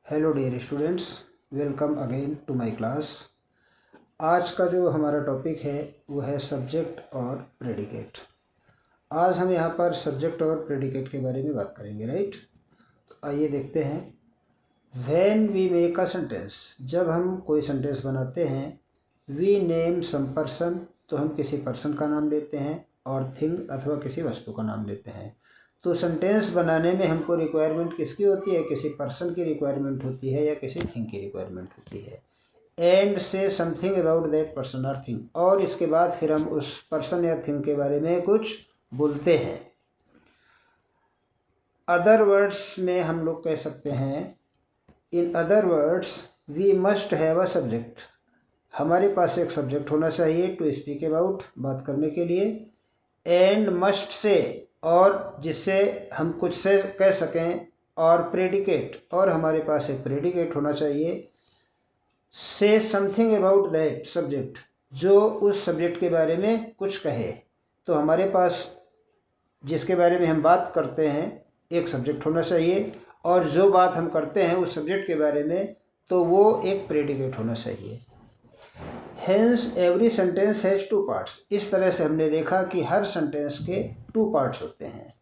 Hello dear students, welcome again to my class. आज का जो हमारा टॉपिक है वो है सब्जेक्ट और प्रेडिकेट। आज हम यहाँ पर सब्जेक्ट और प्रेडिकेट के बारे में बात करेंगे, राइट। तो आइए देखते हैं। When we make a sentence, जब हम कोई सेंटेंस बनाते हैं, वी नेम सम पर्सन, तो हम किसी पर्सन का नाम लेते हैं, और थिंग अथवा किसी वस्तु का नाम लेते हैं। तो सेंटेंस बनाने में हमको रिक्वायरमेंट किसकी होती है? किसी पर्सन की रिक्वायरमेंट होती है या किसी थिंग की रिक्वायरमेंट होती है। एंड से समथिंग अबाउट दैट पर्सन और थिंग, और इसके बाद फिर हम उस पर्सन या थिंग के बारे में कुछ बोलते हैं। अदर वर्ड्स में हम लोग कह सकते हैं, in other words we must have a subject, हमारे पास एक सब्जेक्ट होना चाहिए टू स्पीक अबाउट, बात करने के लिए। एंड मस्ट से, और जिससे हम कुछ से कह सकें, और प्रेडिकेट, और हमारे पास एक प्रेडिकेट होना चाहिए। से समथिंग अबाउट दैट सब्जेक्ट, जो उस सब्जेक्ट के बारे में कुछ कहे। तो हमारे पास जिसके बारे में हम बात करते हैं एक सब्जेक्ट होना चाहिए, और जो बात हम करते हैं उस सब्जेक्ट के बारे में, तो वो एक प्रेडिकेट होना चाहिए। Hence every sentence has two parts, इस तरह से हमने देखा कि हर सेंटेंस के टू पार्ट्स होते हैं।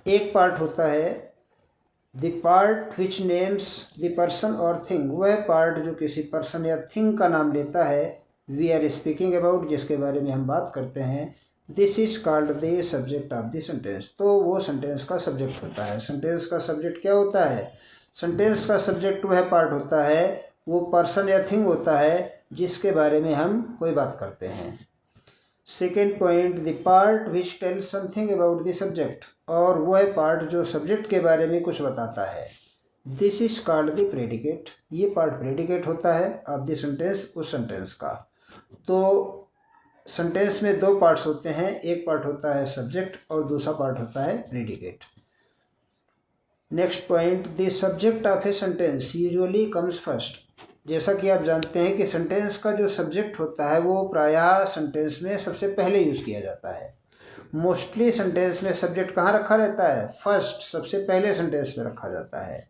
एक पार्ट होता है the part which names the person और थिंग, वह पार्ट जो किसी पर्सन या थिंग का नाम लेता है। वी आर स्पीकिंग अबाउट, जिसके बारे में हम बात करते हैं। This is called the subject of the sentence, तो वो सेंटेंस का सब्जेक्ट होता है। सेंटेंस का सब्जेक्ट क्या होता है? सेंटेंस का सब्जेक्ट वह पार्ट होता है, वो पर्सन या थिंग होता है जिसके बारे में हम कोई बात करते हैं। Second point, the part which tell something about the subject, और वह पार्ट जो सब्जेक्ट के बारे में कुछ बताता है। This is called the predicate, ये पार्ट प्रेडिकेट होता है ऑफ द सेंटेंस, उस सेंटेंस का। तो सेंटेंस में दो पार्ट्स होते हैं, एक पार्ट होता है सब्जेक्ट और दूसरा पार्ट होता है predicate. Next point, the subject of a sentence usually comes first, जैसा कि आप जानते हैं कि सेंटेंस का जो सब्जेक्ट होता है वो प्रायः सेंटेंस में सबसे पहले यूज़ किया जाता है। मोस्टली सेंटेंस में सब्जेक्ट कहाँ रखा रहता है? फर्स्ट, सबसे पहले सेंटेंस में रखा जाता है।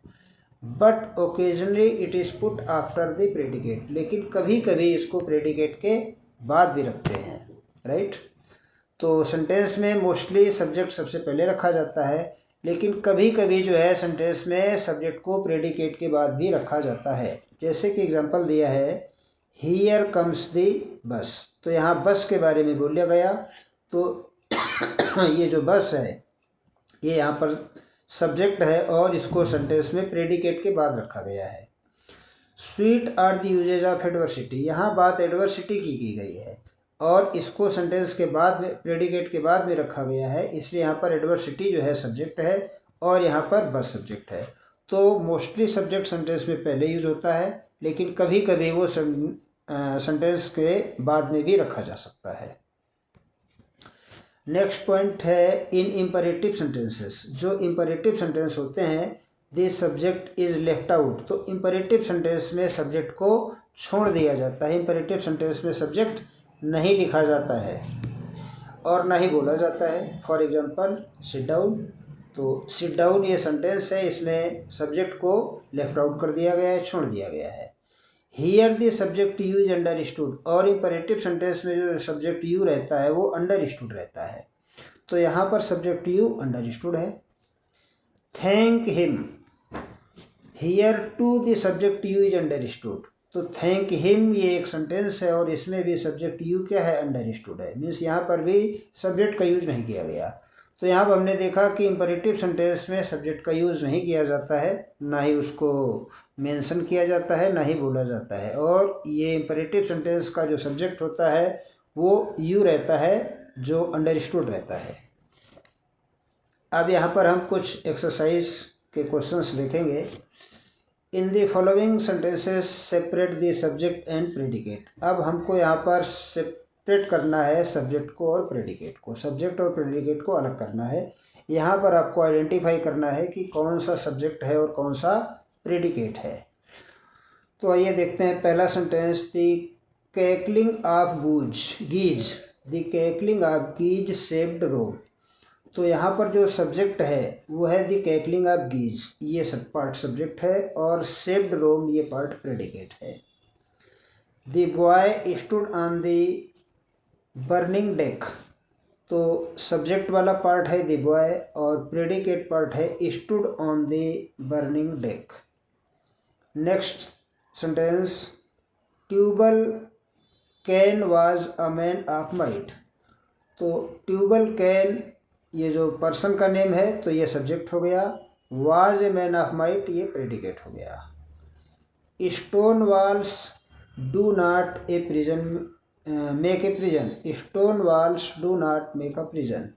But occasionally it is put after the predicate, लेकिन कभी कभी इसको प्रेडिकेट के बाद भी रखते हैं, राइट। तो सेंटेंस में मोस्टली सब्जेक्ट सबसे पहले रखा जाता है, लेकिन कभी कभी जो है सेंटेंस में सब्जेक्ट को प्रेडिकेट के बाद भी रखा जाता है। जैसे कि एग्जांपल दिया है, हियर कम्स दी बस, तो यहाँ बस के बारे में बोला गया। तो ये जो बस है ये यहाँ पर सब्जेक्ट है और इसको सेंटेंस में प्रेडिकेट के बाद रखा गया है। Sweet are the uses of adversity, यहाँ बात एडवर्सिटी की गई है और इसको सेंटेंस के बाद में, प्रेडिकेट के बाद में रखा गया है, इसलिए यहाँ पर एडवर्सिटी जो है सब्जेक्ट है और यहाँ पर बस सब्जेक्ट है। तो मोस्टली सब्जेक्ट सेंटेंस में पहले यूज होता है, लेकिन कभी कभी वो सेंटेंस के बाद में भी रखा जा सकता है। नेक्स्ट पॉइंट है इन इम्परेटिव सेंटेंसेस, जो इम्परेटिव सेंटेंस होते हैं, this subject is left out, तो इम्परेटिव सेंटेंस में सब्जेक्ट को छोड़ दिया जाता है। इम्परेटिव सेंटेंस में सब्जेक्ट नहीं लिखा जाता है और ना ही बोला जाता है। फॉर एग्जांपल सिट डाउन, तो सिट डाउन ये सेंटेंस है, इसमें सब्जेक्ट को लेफ्ट आउट कर दिया गया है, छोड़ दिया गया है। Here the subject you is understood, और इम्परेटिव सेंटेंस में जो सब्जेक्ट यू रहता है वो अंडरस्टूड रहता है, तो यहाँ पर सब्जेक्ट यू अंडरस्टूड है। Thank him, here to the subject you is understood, तो थैंक हिम ये एक सेंटेंस है और इसमें भी सब्जेक्ट यू क्या है? अंडरस्टूड है, मीन्स यहाँ पर भी सब्जेक्ट का यूज नहीं किया गया। तो यहाँ पर हमने देखा कि इम्परेटिव सेंटेंस में सब्जेक्ट का यूज़ नहीं किया जाता है, ना ही उसको मेंशन किया जाता है, ना ही बोला जाता है। और ये इम्परेटिव सेंटेंस का जो सब्जेक्ट होता है वो यू रहता है, जो अंडरस्टूड रहता है। अब यहाँ पर हम कुछ एक्सरसाइज के क्वेश्चंस देखेंगे। In the following sentences separate the subject and predicate, अब हमको यहाँ पर सेपरेट करना है सब्जेक्ट को और प्रेडिकेट को, सब्जेक्ट और प्रेडिकेट को अलग करना है। यहाँ पर आपको आइडेंटिफाई करना है कि कौन सा सब्जेक्ट है और कौन सा प्रेडिकेट है। तो आइए देखते हैं पहला sentence, the cackling of geese, the cackling of geese saved Rome, तो यहाँ पर जो सब्जेक्ट है वो है द कैकलिंग ऑफ गीज, ये सब पार्ट सब्जेक्ट है, और सेव्ड रोम ये पार्ट प्रेडिकेट है। The boy stood on the burning deck, तो सब्जेक्ट वाला पार्ट है द बॉय और प्रेडिकेट पार्ट है stood on the burning deck. Next sentence, Tubal Cain was a man of might, तो Tubal Cain ये जो person का नेम है तो ये सब्जेक्ट हो गया, was a man of might ये प्रेडिकेट हो गया। Stone walls do not a prison make a prison, stone walls do not make a prison,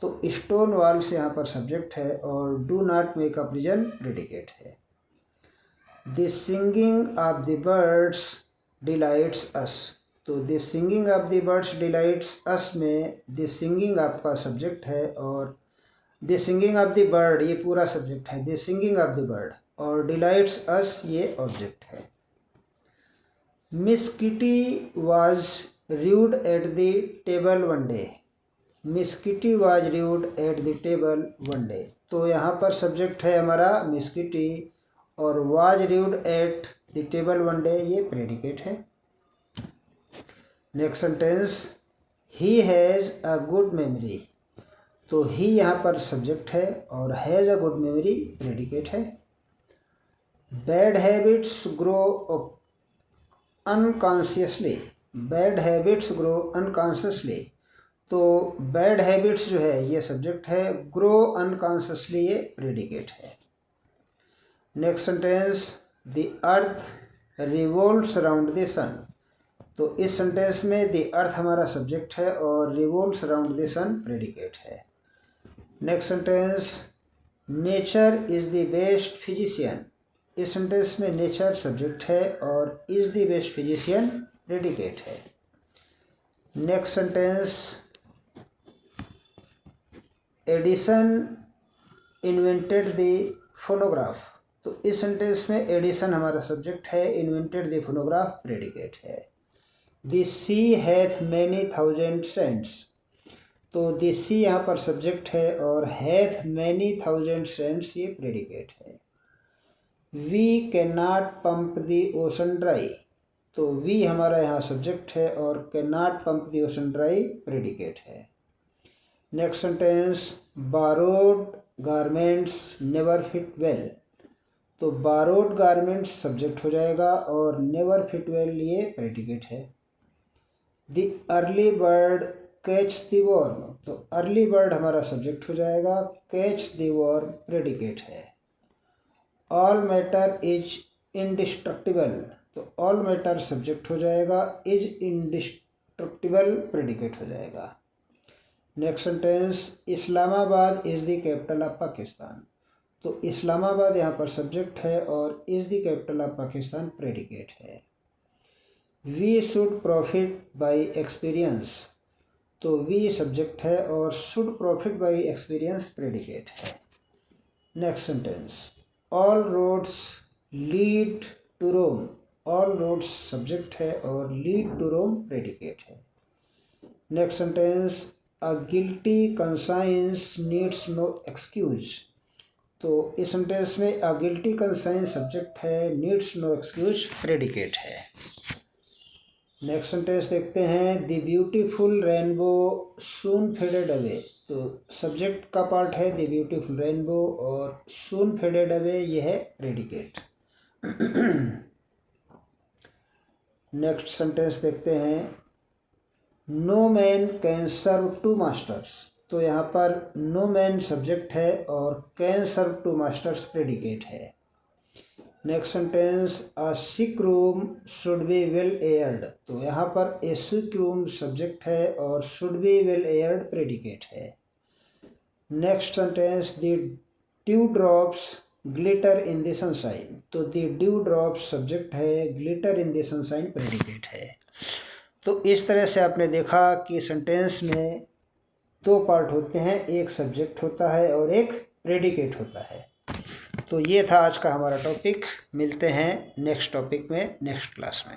तो स्टोन वॉल्स यहाँ पर सब्जेक्ट है और do not make a prison predicate है। The singing of the birds delights us, तो the singing of the birds delights us में the singing आपका subject है और the singing of the bird ये पूरा सब्जेक्ट है, the singing of the bird, और डिलाइट्स अस ये ऑब्जेक्ट है। Miss Kitty was rude at the table one day, Miss Kitty was rude at the table one day, तो यहाँ पर subject है हमारा मिस किटी और was rude at the table one day ये predicate है। Next sentence, he has a good memory, तो he यहाँ पर सब्जेक्ट है और has a good memory predicate है। Bad habits grow unconsciously, bad habits grow unconsciously, तो बैड हैबिट्स जो है ये सब्जेक्ट है, ग्रो अनकॉन्शियसली ये प्रेडिकेट है। Next sentence, the earth revolves around the sun, तो इस सेंटेंस में द अर्थ हमारा सब्जेक्ट है और revolves around the sun predicate है। Next sentence, nature is the best physician, इस सेंटेंस में नेचर सब्जेक्ट है और is the best physician predicate है। Next sentence, Edison invented the phonograph, तो इस सेंटेंस में एडिसन हमारा सब्जेक्ट है, इन्वेंटेड द फोनोग्राफ प्रेडिकेट है। The sea hath many thousand sands, तो द सी यहाँ पर सब्जेक्ट है और हैथ मैनी थाउजेंड सेंट्स ये प्रेडिकेट है। We can not pump the ocean dry, तो वी हमारा यहाँ सब्जेक्ट है और can not pump the ocean dry predicate है। Next sentence, borrowed garments never fit well, तो बारोड गारमेंट्स सब्जेक्ट हो जाएगा और नेवर फिट वेल ये प्रेडिकेट है। The early bird catch the worm, तो अर्ली बर्ड हमारा सब्जेक्ट हो जाएगा, कैच द वर्म प्रेडिकेट है। ऑल मैटर इज इंडिस्ट्रक्टिबल, तो ऑल मैटर सब्जेक्ट हो जाएगा, इज इंडिस्ट्रक्टिबल प्रेडिकेट हो जाएगा। Next sentence, Islamabad is the capital of Pakistan, तो इस्लामाबाद यहाँ पर सब्जेक्ट है और is the capital of Pakistan predicate है। We should profit by experience, तो वी सब्जेक्ट है और should profit by experience predicate है। Next sentence, all roads lead to Rome, all roads subject है और लीड टू रोम प्रेडिकेट है। Next sentence, a guilty conscience needs no excuse, तो इस sentence में अ गिल्टी कंसाइंस सब्जेक्ट है, needs no excuse predicate है। Next sentence देखते हैं, the beautiful rainbow soon faded away, तो सब्जेक्ट का पार्ट है द ब्यूटीफुल रेनबो और सून फेडेड अवे यह है प्रेडिकेट। नेक्स्ट सेंटेंस देखते हैं, no man can serve two masters, तो यहाँ पर नो मैन सब्जेक्ट है और can serve two masters predicate है। Next sentence, a sick room should be well aired, तो यहाँ पर ए सिक रूम सब्जेक्ट है और should be well aired predicate है। Next sentence, the dew drops glitter in the sunshine, तो the dew drops subject है, glitter in the sunshine predicate है। तो इस तरह से आपने देखा कि सेंटेंस में दो पार्ट होते हैं, एक सब्जेक्ट होता है और एक प्रेडिकेट होता है। तो ये था आज का हमारा टॉपिक। मिलते हैं नेक्स्ट टॉपिक में नेक्स्ट क्लास में।